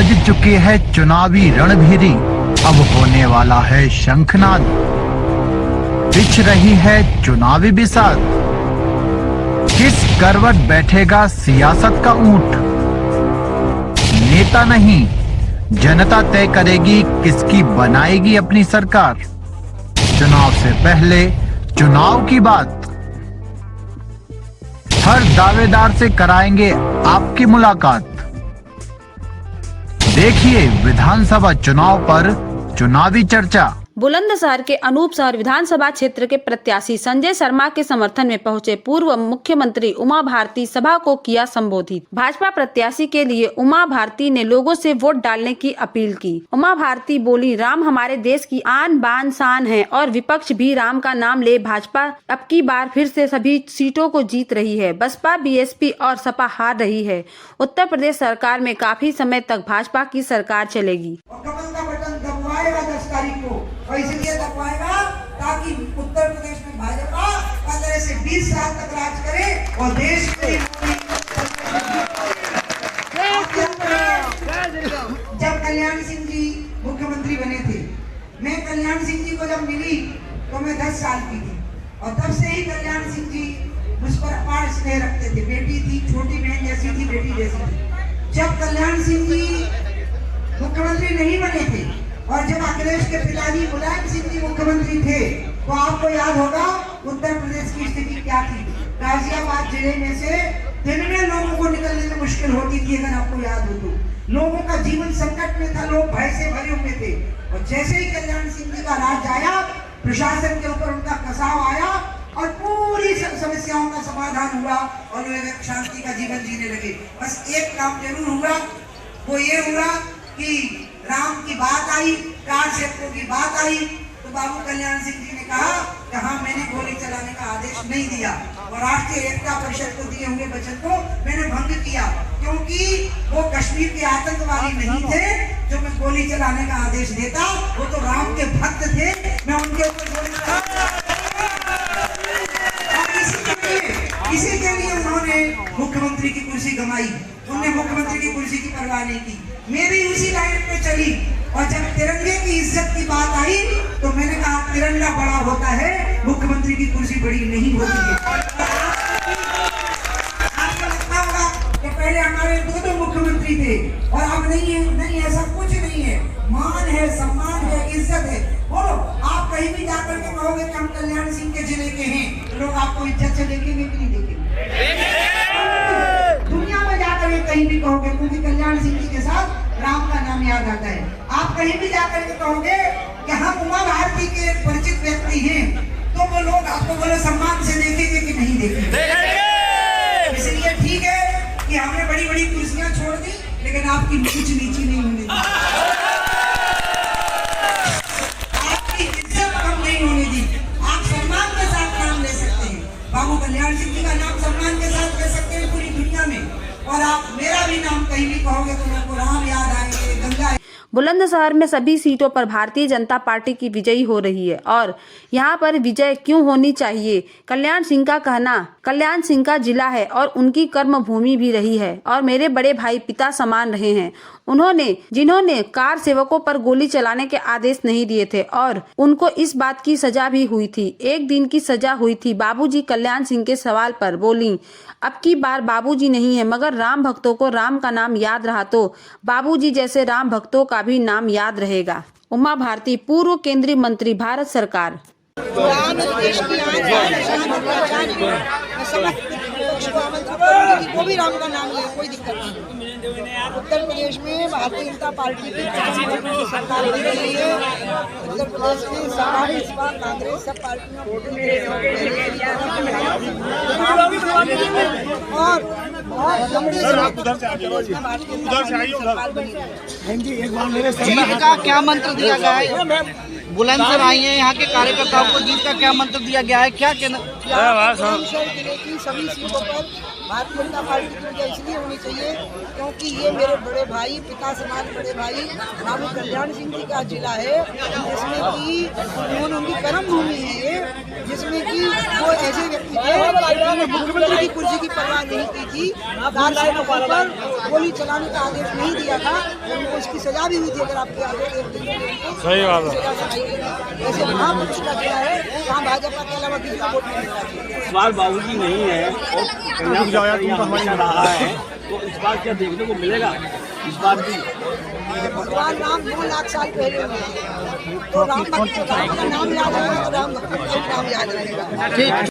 बज चुकी है चुनावी रणभेरी, अब होने वाला है शंखनाद। बिछ रही है चुनावी बिसात, किस करवट बैठेगा सियासत का ऊंट। नेता नहीं जनता तय करेगी किसकी बनाएगी अपनी सरकार। चुनाव से पहले चुनाव की बात, हर दावेदार से कराएंगे आपकी मुलाकात। देखिए विधानसभा चुनाव पर चुनावी चर्चा। बुलंदशहर के अनूप शहर विधानसभा क्षेत्र के प्रत्याशी संजय शर्मा के समर्थन में पहुंचे पूर्व मुख्यमंत्री उमा भारती सभा को किया संबोधित। भाजपा प्रत्याशी के लिए उमा भारती ने लोगों से वोट डालने की अपील की। उमा भारती बोली, राम हमारे देश की आन बान शान है और विपक्ष भी राम का नाम ले। भाजपा अब की बार फिर से सभी सीटों को जीत रही है। बसपा, बीएसपी और सपा हार रही है। उत्तर प्रदेश सरकार में काफी समय तक भाजपा की सरकार चलेगी। और इसलिए दबाएगा ताकि उत्तर प्रदेश में भाजपा 15 से 20 साल तक राज करे और देश को। जब कल्याण सिंह जी मुख्यमंत्री बने थे, मैं कल्याण सिंह जी को जब मिली तो मैं 10 साल की थी और तब से ही कल्याण सिंह जी मुझ पर अपार स्नेह रखते थे। बेटी थी, छोटी बहन जैसी थी, बेटी जैसी थी। जब कल्याण सिंह जी मुख्यमंत्री नहीं बने थे और जब अखिलेश के पिताजी मुलायम सिंह जी मुख्यमंत्री थे तो आपको याद होगा उत्तर प्रदेश की स्थिति क्या थी। गाजियाबाद जिले में से दिन में लोगों को निकलने में मुश्किल होती थी। अगर आपको याद हो तो लोगों का जीवन संकट में था, लोग भय से भरे हुए थे। और जैसे ही कल्याण सिंह जी का राज आया, प्रशासन के ऊपर उनका कसाव आया और पूरी समस्याओं का समाधान हुआ और लोग शांति का जीवन जीने लगे। बस एक काम जरूर हुआ, वो ये हुआ कि राम की बात आई, कार सेवकों की बात आई तो बाबू कल्याण सिंह जी ने कहा कि हाँ, मैंने गोली चलाने का आदेश नहीं दिया और राष्ट्रीय एकता परिषद को दिए हुए वचन को मैंने भंग किया, क्योंकि वो कश्मीर के आतंकवादी नहीं थे जो मैं गोली चलाने का आदेश देता। वो तो राम के भक्त थे, मैं उनके ऊपर गोली चलाता। इसी के लिए उन्होंने मुख्यमंत्री की कुर्सी गंवाई, उन्होंने मुख्यमंत्री की कुर्सी की परवाह नहीं की। मैं भी उसी लाइन पे चली और जब तिरंगे की इज्जत की बात आई तो मैंने कहा तिरंगा बड़ा होता है, मुख्यमंत्री की कुर्सी बड़ी नहीं होती है। आपको लगता होगा कि पहले हमारे दो मुख्यमंत्री थे और अब नहीं है। नहीं, ऐसा कुछ नहीं है। मान है, सम्मान है, इज्जत है। बोलो, आप कहीं भी जाकर के कहोगे कि हम कल्याण सिंह के जिले के हैं तो लोग आपको इज्जत से देखेंगे कि नहीं देखेंगे? दुनिया में जाकर के कहीं भी कहोगे, क्योंकि कल्याण सिंह जी के साथ राम का नाम याद आता है। आप कहीं भी जाकर के कहोगे कि हम उमा भारती के परिचित व्यक्ति हैं तो वो लोग आपको बोले सम्मान से देखेंगे कि नहीं देखेंगे? इसलिए ठीक है कि हमने बड़ी बड़ी कुर्सियां छोड़ दी लेकिन आपकी नीच नीची नहीं होने दी, आपकी इज्जत कम नहीं होने दी। आप सम्मान के साथ नाम ले सकते हैं, बाबू कल्याण सिंह जी का नाम सम्मान के साथ ले सकते हैं पूरी दुनिया में। और आप मेरा भी नाम कहीं भी कहोगे तो मेरे को राम याद आएंगे, गंगा। बुलंदशहर में सभी सीटों पर भारतीय जनता पार्टी की विजयी हो रही है और यहाँ पर विजय क्यों होनी चाहिए? कल्याण सिंह का कहना, कल्याण सिंह का जिला है और उनकी कर्म भूमि भी रही है और मेरे बड़े भाई पिता समान रहे हैं। जिन्होंने कार सेवकों पर गोली चलाने के आदेश नहीं दिए थे और उनको इस बात की सजा भी हुई थी, 1 दिन की सजा हुई थी। बाबूजी कल्याण सिंह के सवाल पर बोली, अब की बार बाबूजी नहीं है मगर राम भक्तों को राम का नाम याद रहा तो बाबूजी जैसे राम भक्तों का भी नाम याद रहेगा। उमा भारती, पूर्व केंद्रीय मंत्री, भारत सरकार। वो भी राम का नाम ले, कोई दिक्कत नहीं। उत्तर प्रदेश में भारतीय जनता पार्टी की सरकार बन रही है। उत्तर प्रदेश में सरकार इस बार कांग्रेस सब पार्टियों और जीत का क्या मंत्र दिया गया है? बुलंदशहर आई है, यहाँ के कार्यकर्ताओं को जीत का क्या मंत्र दिया गया है? क्या कहना? जिले की सभी सीटों पर भारतीय जनता पार्टी की वजह इसलिए होनी चाहिए क्योंकि ये मेरे बड़े भाई, पिता समान बड़े भाई बाबू कल्याण सिंह जी का जिला है, जिसमें कि उनकी कर्म भूमि है ये, जिसमें कि वो ऐसे व्यक्ति थे जिन्होंने मुख्यमंत्री की कुर्सी की परवाह नहीं की थी, पर गोली चलाने का आदेश नहीं दिया था, उनको उसकी सजा भी हुई थी। अगर आपके आगे सही बात है, ऐसे महापुरुष का जिला है, वहाँ भाजपा के अलावा किसी को वोट नहीं मिलना चाहिए। इस बार बाबूजी नहीं है और हमेशा रहा है, तो इस बार क्या देखने को मिलेगा? इस बार भी भगवान राम 2 लाख साल पहले हुए थे, तो राम भक्त का नाम याद रहेगा तो राम भक्त का नाम याद रहेगा।